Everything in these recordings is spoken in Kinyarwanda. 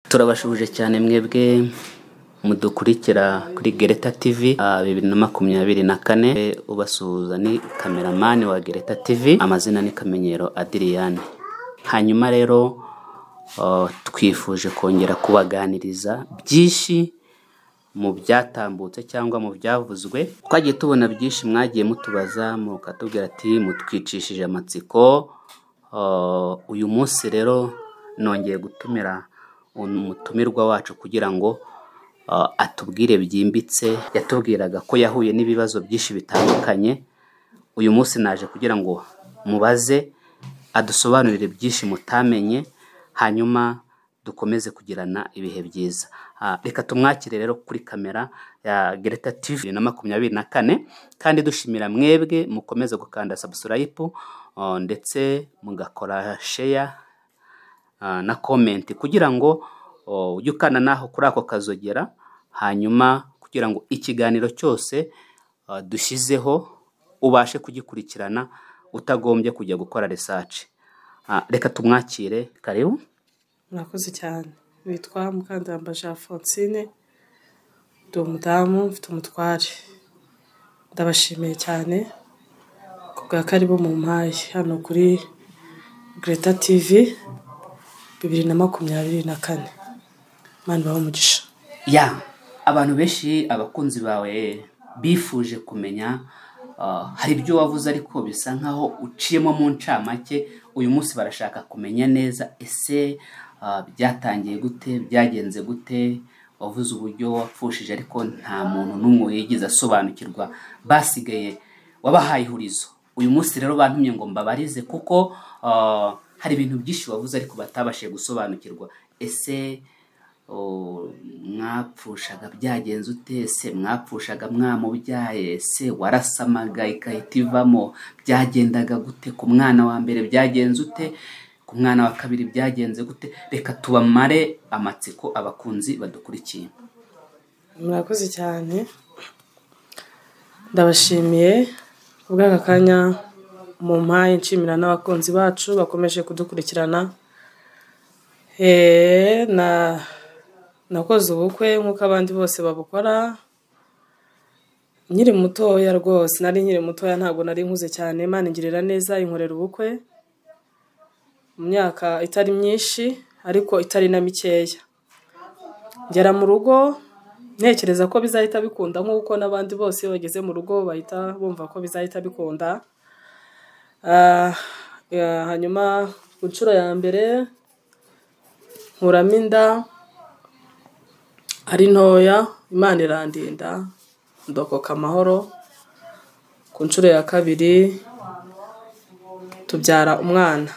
Turabashubuje cyane mwebwe mudukurikira kuri Gereta TV 2024 ubasuhuza ni cameraman wa Gereta TV, amazina ni Kamenyero Adrian. Hanyuma rero twifuje kongera kubaganiriza byinshi mu byatambutse cyangwa mu byavuzwe. Twagiye tubona byinshi mwagiye mutubaza mukatubwira ati mutwicishije amatsiko. Uyu munsi rero nongeye gutumira umutumirwa wacu kugira ngo atubwire byimbitse. Yatubwiraga ko yahuye n'ibibazo byinshi bitandukanye. Uyu munsi naje kugira ngo mubaze adusobanurire byinshi mutamenye, hanyuma dukomeze kugirana ibihe byiza. Reka tumwakire rero kuri kamera ya Gereta TV 2024, kandi dushimira mwebwe mukomeze gukanda subscribe ndetse mugakora share na comment kugira ngo ujyukana naho kuri ako kazogera, hanyuma kugira ngo ikiganiro cyose dushizeho ubashe kugikurikirana utagombye kujya gukora research. Reka tumwakire. Karibu. Murakoze cyane. Witwa Mukandambaje Francine, ndi umudamu mfite umutware. Ndabashimiye cyane kubwa karibu mu mpaye hano kuri Gereta TV 2024. Mani baho umugisha. Abantu benshi abakunzi bawe bifuje kumenya hari ibyo wavuze ariko bisa nkaho uciyemo mu ncamake. Uyu munsi barashaka kumenya neza ese byatangiye gute, byagenze gute. Wavuze uburyo wapfushije ariko nta muntu n'umwe yigeze asobanukirwa, basigaye wabahaye ihurizo. Uyu munsi rero bantumye ngo mbabarize kuko hari ibintu byinshi wavuze ariko batabashije gusobanukirwa. Ese mwapfushaga byagenze ute? Ese mwapfushaga mwamubyaye? Ese warasamaga ikahita ivamo? Byagendaga gute? Ku mwana wa mbere byagenze ute? Ku mwana wa kabiri byagenze gute? Reka tubamare amatsiko abakunzi badukurikiye. Murakoze cyane. Ndabashimiye ubwaka kanya mu mpaye, nshimira n'abakunzi bacu bakomeje kudukurikirana. Nakoze ubukwe nk'uko abandi bose babukora. Nkiri mutoya rwose, nari nkiri mutoya, ntabwo nari nkuze cyane. Imana ingirira neza inkorera ubukwe mu myaka itari myinshi ariko itari na mikeya. Ngera mu rugo ntekereza ko bizahita bikunda nk'uko n'abandi bose bageze mu rugo bahita bumva ko bizahita bikunda. Hanyuma ku nshuro ya mbere nkuramo inda ari ntoya, Imana irandinda ndokoka amahoro. Ku nshuro ya kabiri tubyara umwana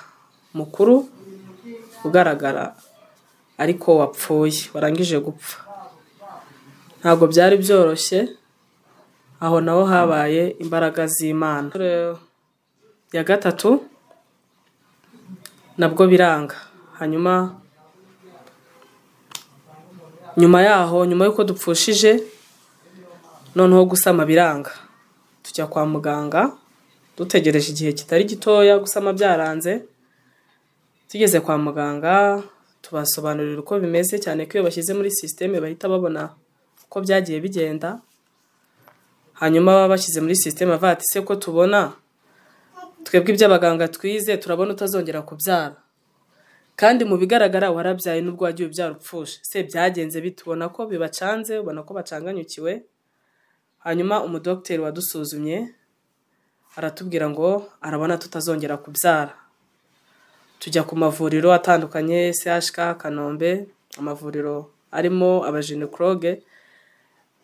mukuru ugaragara ariko wapfuye, warangije gupfa. Ntabwo byari byoroshye, aho naho habaye imbaraga z'Imana. Ya gatatu nabwo biranga. Hanyuma nyuma yaho, nyuma yuko dupfushije noneho gusama biranga, tujya kwa muganga dutegereje igihe kitari gitoya, gusama byaranze. Tugeze kwa muganga tubasobanurira uko bimeze, cyane ko iyo bashyize muri systeme bahita babona uko byagiye bigenda. Hanyuma baba bashyize muri systeme bati se ko tubona twebwe iby'abaganga twize turabona utazongera kubyara, kandi mu bigaragara warabyaye n'ubwo wagiye ubyara upfushe. Se byagenze bitubona ko bibacanze, ubona ko bacanganyukiwe. Hanyuma umudokiteri wadusuzumye aratubwira ngo arabona tutazongera kubyara. Tujya ku mavuriro atandukanye, CHK Kanombe, amavuriro arimo abagynecologue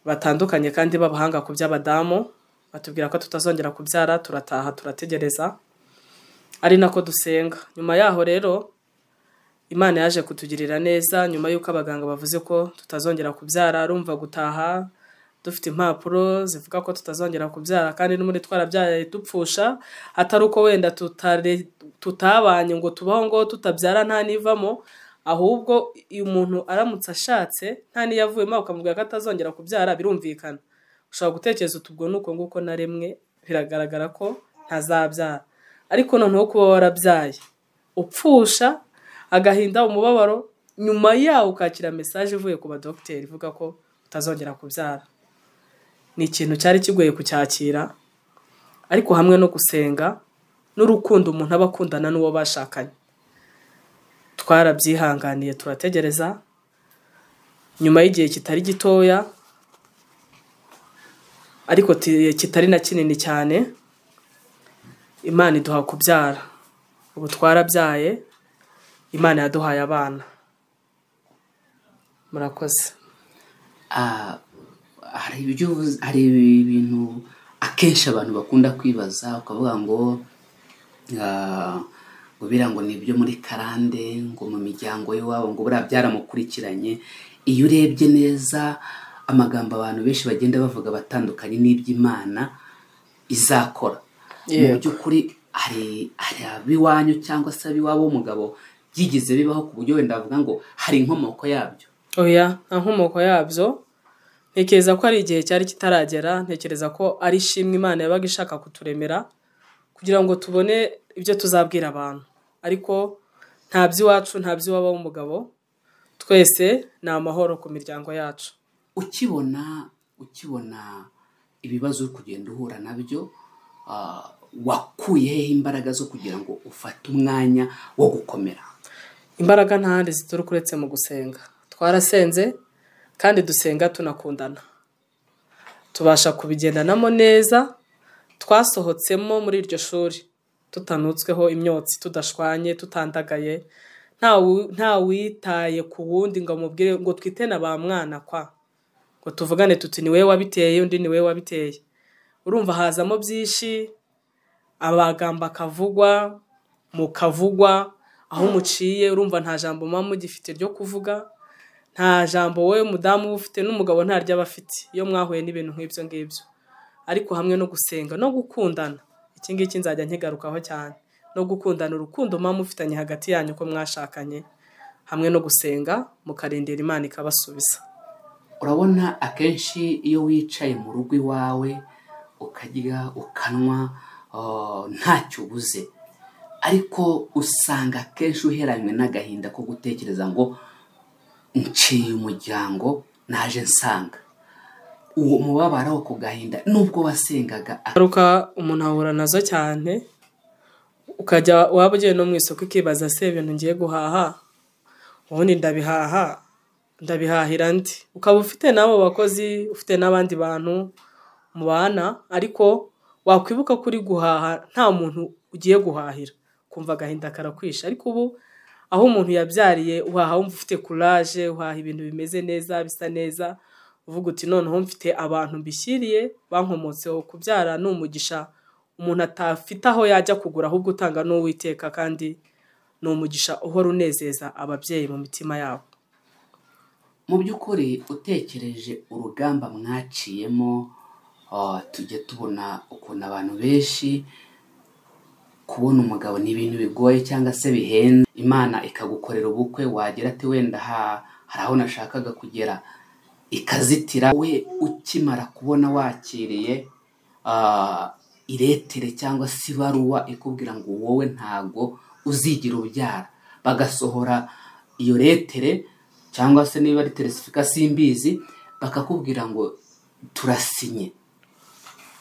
batandukanye kandi babahanga ku by'abadamu. Batubwira ko tutazongera kubyara. Turataha turategereza, ari nako dusenga. Nyuma yaho rero Imana yaje kutugirira neza. Nyuma yuko abaganga bavuze ko tutazongera kubyara, arumva gutaha dufite impapuro zivuga ko tutazongera kubyara, kandi n'umuri twarabyaye dupfusha, atari uko wenda tutabanye ngo tubaho ngo tutabyara nta nivamo, ahubwo iyo umuntu aramutse ashatse nta niyavuyemo ukamubwira ko atazongera kubyara, birumvikana. Ushobora gutekereza utubwo nuko nguko naremwe, biragaragara ko ntazabyara. Ariko noneho kuba warabyaye upfusha, agahinda, umubabaro nyuma yawo ukakira message ivuye ku badokiteri ivuga ko utazongera kubyara. Ni ikintu cyari kigoye kucyakira, ariko hamwe no gusenga n'urukundo umuntu aba akundana n'uwo bashakanye, twarabyihanganiye turategereza. Nyuma y'igihe kitari gitoya ariko kitari na kinini cyane, Imana iduha kubyara. Ubu twarabyaye, Imana yaduhaye abana. Murakoze. hari ibintu akenshi abantu bakunda kwibaza, ukavuga ngo birango ni ibyo muri karande, ngo mu miryango y'iwabo ngo buriya byaramukurikiranye. Iyo urebye neza amagambo abantu benshi bagenda bavuga batandukanye n'iby'Imana izakora, mu by'ukuri hari abiwanyu cyangwa se abiwabo w'umugabo byigize bibaho ku buryo wenda bavuga ngo hari inkomoko yabyo? Oya, nta nkomoko yabyo. Ntekereza ko ari igihe cyari kitaragera. Ntekereza ko ari ishimwe Imana yabaga ishaka kuturemera kugira ngo tubone ibyo tuzabwira abantu, ariko nta by'iwacu nta by'iwabo w'umugabo. Twese ni amahoro ku miryango yacu. Ukibona ibibazo uri kugenda uhura nabyo, wakuye hehe imbaraga zo kugira ngo ufate umwanya wo gukomera? Imbaraga nta handi zituruka uretse mu gusenga. Twarasenze kandi dusenga tunakundana, tubasha kubigendanamo neza. Twasohotsemo muri iryo shuri tutanutsweho imyotsi, tudashwanye, tutandagaye, nta witaye ku wundi ngo amubwire ngo twitena ba mwana ngo tuvugane tuti ni wewe wabiteye undi ni wewe wabiteye. Urumva hazamo byinshi, abagamba akavugwa mukavugwa aho muciye. Urumva nta jambo mama mugifite ryo kuvuga, nta jambo wowe mudamu ufite n'umugabo ntaryo aba afite iyo mwahuye n'ibintu nk'ibyo ngibyo. Ariko hamwe no gusenga no gukundana, iki ngiki nzajya nkigarukaho cyane, no gukundana, urukundo mama ufitanye hagati yanyu ko mwashakanye, hamwe no gusenga mukarindira Imana ikabasubiza. Urabona akenshi iyo wicaye mu rugo iwawe ukarya ukanywa ntacyo ubuze, ariko usanga akenshi uheranywe n'agahinda ko gutekereza ngo nciye umuryango naje nsanga. Uwo mubabaro wo kugahinda nubwo wasengaga aruka umuntu ahura nazo cyane, ukajya waba ugiye no mu isoko ukibaza se ibintu ngiye guhaha ubundi ndabihahira ndi. Ukaba ufite n'abo bakozi, ufite n'abandi bantu mubana, ariko wakwibuka kuri guhaha nta muntu ugiye guhahira, kumva agahinda karakwisha. Ariko ubu aho umuntu yabyariye uhaha wumva ufite courage, uhaha ibintu bimeze neza bisa neza, uvuga uti noneho mfite abantu mbishyiriye bankomotseho. Kubyara ni umugisha umuntu atafite aho yajya kugura, ahubwo utanga n'Uwiteka, kandi ni umugisha uhora unezeza ababyeyi mu mitima yabo. Mu by'ukuri utekereje urugamba mwaciyemo, tujye tubona ukuntu abantu benshi kubona umugabo ni ibintu bigoye cyangwa se bihenze. Imana ikagukorera ubukwe, wagira ati wenda hari aho nashakaga kugera, ikazitira. We ukimara kubona wakiriye iretere cyangwa se ibaruwa ikubwira ngo wowe ntago uzigira ubyara, bagasohora iyo retere cyangwa se niba ari teresifika simbizi, bakakubwira ngo turasinye,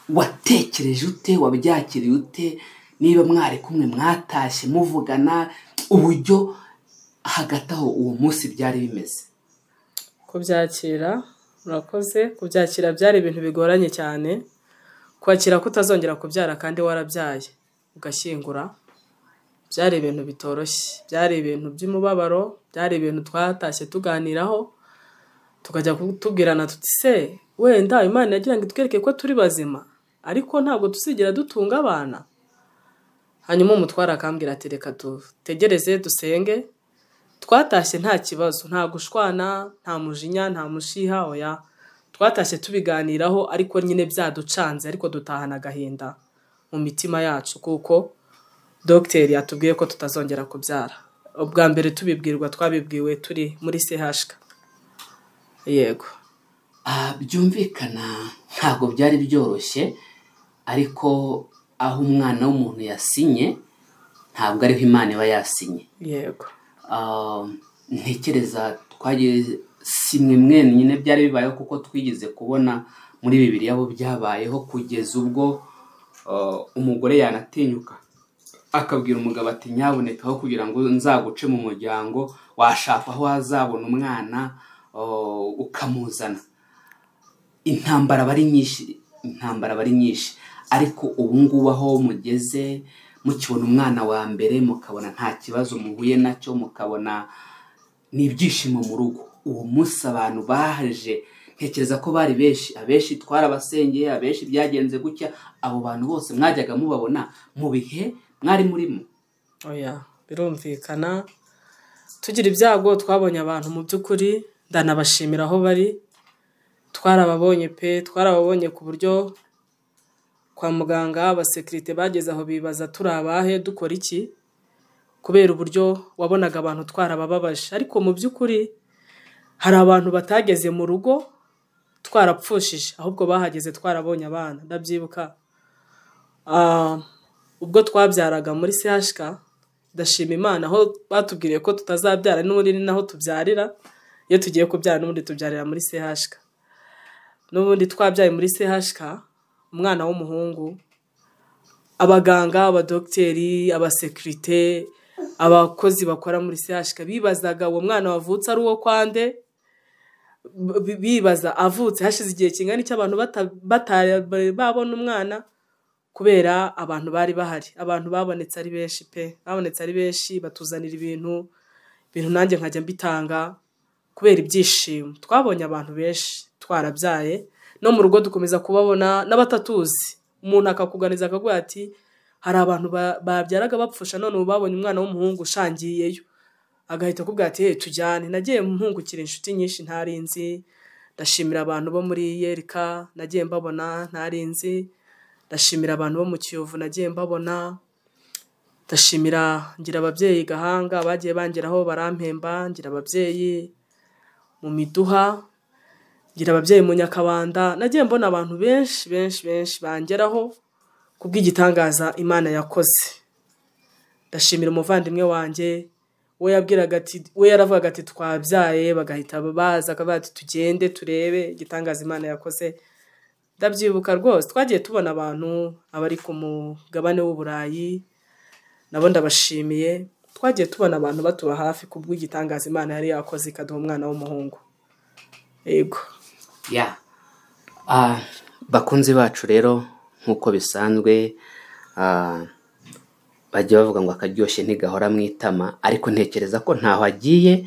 watekereje ute? Wabyakiriye ute? Niba mwari kumwe mwatashye muvugana, uburyo hagati aho uwo munsi byari bimeze? Kubyakira, murakoze. Kubyakira byari ibintu bigoranye cyane. Kwakira kutazongera kubyara kandi warabyaye ugashyingura, byari ibintu bitoroshye, byari ibintu by'umubabaro, byari ibintu twatashye tuganiraho, tukajya kutubwirana tuti se wenda Imana yagira ngo itwereke ko turi bazima, ariko ntabwo tuzigira dutunga abana. Hanyuma umutwara akambwira ati reka tutegereze dusenge. Twatashye nta kibazo, nta gushwana, nta mujinya, nta mushiha, oya. Twatashye tubiganiraho, ariko nyine byaducanze, ariko dutahana agahinda mu mitima yacu, kuko dogiteri yatubwiye ko tutazongera kubyara. Ubwa mbere tubibwirwa twabibwiwe turi muri CHK. Yego. Byumvikana ntabwo byari byoroshye, ariko aho umwana w'umuntu yasinye ntabwo ariho Imana iba yasinye. Yego. ntekereza twagiye simwe mwenyine byari bibayeho, kuko twigeze kubona muri Bibiliya abo byabayeho, kugeza ubwo umugore yanatinyuka akabwira umugabo ati nyabonekaho kugira ngo nzaguce mu muryango, washaka aho wazabona umwana ukamuzana. Intambara bari nyinshi, ariko ubu ngubu aho mugeze mukibona umwana wa mbere, mukabona nta kibazo muhuye nacyo, mukabona n'ibyishimo mu rugo. Uwo munsi abantu baje, ntekereza ko bari abenshi twarabasengeye, abenshi byagenze gutya. Abo bantu bose mwajyaga mubabona mu bihe mwari murimo? Oya, birumvikana. Tugira ibyago twabonye abantu mu by'ukuri, ndanabashimira aho bari. Twarababonye ku buryo kwa muganga abasekirite bageze aho bibaza turi abahe, dukora iki, kubera uburyo wabonaga abantu twarabababaje. Ariko mu by'ukuri hari abantu batageze mu rugo twarapfushije, ahubwo bahageze twarabonye abana. Ndabyibuka ubwo twabyaraga muri CHK, ndashima Imana aho batubwiriye ko tutazabyara n'ubundi ni naho tubyarira. Iyo tugiye kubyara n'ubundi tubyarira muri CHK. N'ubundi twabyaye muri CHK umwana w'umuhungu. Abaganga, abadogiteri, abasekirite, abakozi bakora muri CHK bibazaga uwo mwana wavutse ari uwo kwande. Bibaza avutse hashize igihe kingana iki abantu babona umwana, kubera abantu bari bahari. Abantu babonetse ari benshi babonetse ari benshi, batuzanira ibintu nanjye nkajya mbitanga kubera ibyishimo. Twabonye abantu benshi twarabyaye, no mu rugo dukomeza kubabona n'abatatuzi. Umuntu akakuganiza akaguha ati hari abantu babyaraga bapfusha, none ubu babonye umwana w'umuhungu ushangiyeyo, agahita akubwira ati tujyane. Nagiye mpungukira inshuti nyinshi ntarinzi. Ndashimira abantu bo muri Yerika nagiye mbabona ntarinzi. Ndashimira abantu bo mu Kiyovu nagiye mbabona. Ndashimira ngira ababyeyi Gahanga bagiye bangeraho barampemba. Ngira ababyeyi mu Miduha, ngira ababyeyi mu Nyakabanda. Nagiye mbona abantu benshi bangeraho kubw'igitangaza Imana yakoze. Ndashimira umuvandimwe wanjye, we yaravugaga ati twabyaye, bagahita baza akavuga ati tugende turebe igitangaza Imana yakoze. Ndabyibuka rwose twagiye tubona abantu abari ku mugabane w'Uburayi, nabo ndabashimiye. Twagiye tubona abantu batuba hafi kubw'igitangaza Imana yari yakoze ikaduha umwana w'umuhungu. Yego. Bakunzi bacu rero, nk'uko bisanzwe bajya bavuga ngo akaryoshye ntigahora mu itama, ariko ntekereza ko ntaho agiye.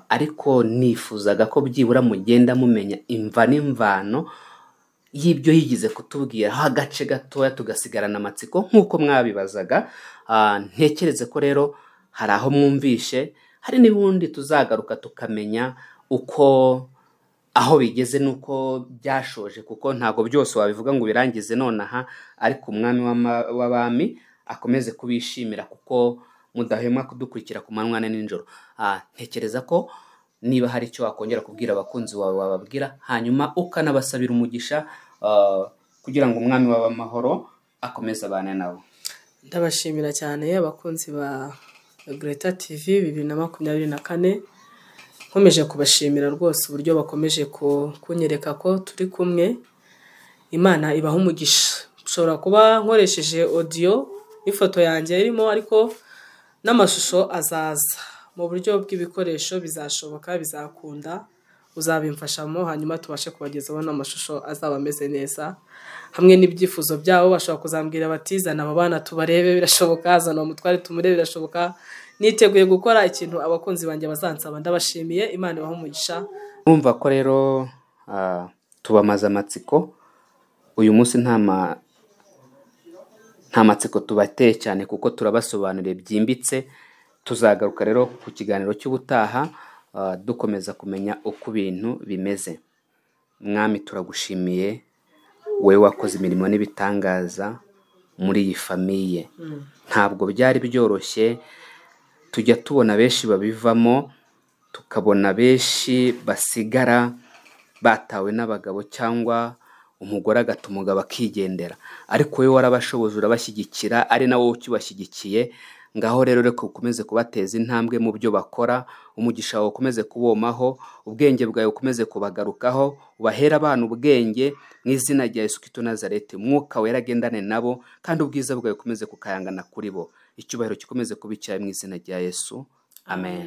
Ariko nifuzaga ko byibura mugenda mumenya imva n'imvano y'ibyo yigize kutubwira ho agace gatoya, tugasigarana amatsiko nk'uko mwabibazaga. Ntekereze ko rero hari aho mwumvishe, hari n'ubundi tuzagaruka tukamenya uko aho bigeze nuko byashoje, kuko ntago byose wabivuga ngo birangize nonaha. Ariko umwami w'abami akomeze kubishimira, kuko mudahema kudukurikira ku manywa na nijoro. Ntekereza ko niba hari icyo wakongera kubwira abakunzi bawe wababwira, hanyuma ukanabasabira umugisha kugira ngo umwami w'amahoro akomeze abane nabo. Ndabashimira cyane abakunzi ba Greta TV 2024. Nkomeje kubashimira rwose uburyo bakomeje kunyereka ko turi kumwe. Imana ibaha umugisha. Ushobora kuba nkoresheje audio n'ifoto yanjye irimo, ariko n'amashusho azaza mu buryo bw'ibikoresho bizashoboka, bizakunda. Uzabimfashamo hanyuma tubashe kubagezaho n'amashusho azaba ameze neza, hamwe n'ibyifuzo byabo. Bashobora kuzambwira bati zana aba bana tubarebe, birashoboka. Zana umutware tumurebe, birashoboka. Niteguye gukora ikintu abakunzi banjye bazansaba. Ndabashimiye, Imana ibaha umugisha. Urumva ko rero tubamaze amatsiko. Uyu munsi nta matsiko tubateye cyane, kuko turabasobanuriye byimbitse. Tuzagaruka rero ku kiganiro cy'ubutaha dukomeza kumenya uko ibintu bimeze. Mwami turagushimiye, we wakoze imirimo n'ibitangaza muri iyi famiye. Ntabwo byari byoroshye, tujya tubona benshi babivamo, tukabona benshi basigara batawe n'abagabo, cyangwa umugore agata umugabo akigendera. Ariko we warabashoboje, urabashyigikira, ari nawe ukibashyigikiye. ngaho rero reka ukomeze kubateza intambwe mu byo bakora, umugisha wawe ukomeze kubomaho, ubwenge bwawe ukomeze kubagarukaho, ubahera abana ubwenge mu izina rya Yesu Kristo Nazareti. Umwuka wera agendane nabo kandi ubwiza bwawe ukomeze kukayangana kuri bo. Icyubahiro gikomeze kuba icyawe mu izina rya Yesu, amen.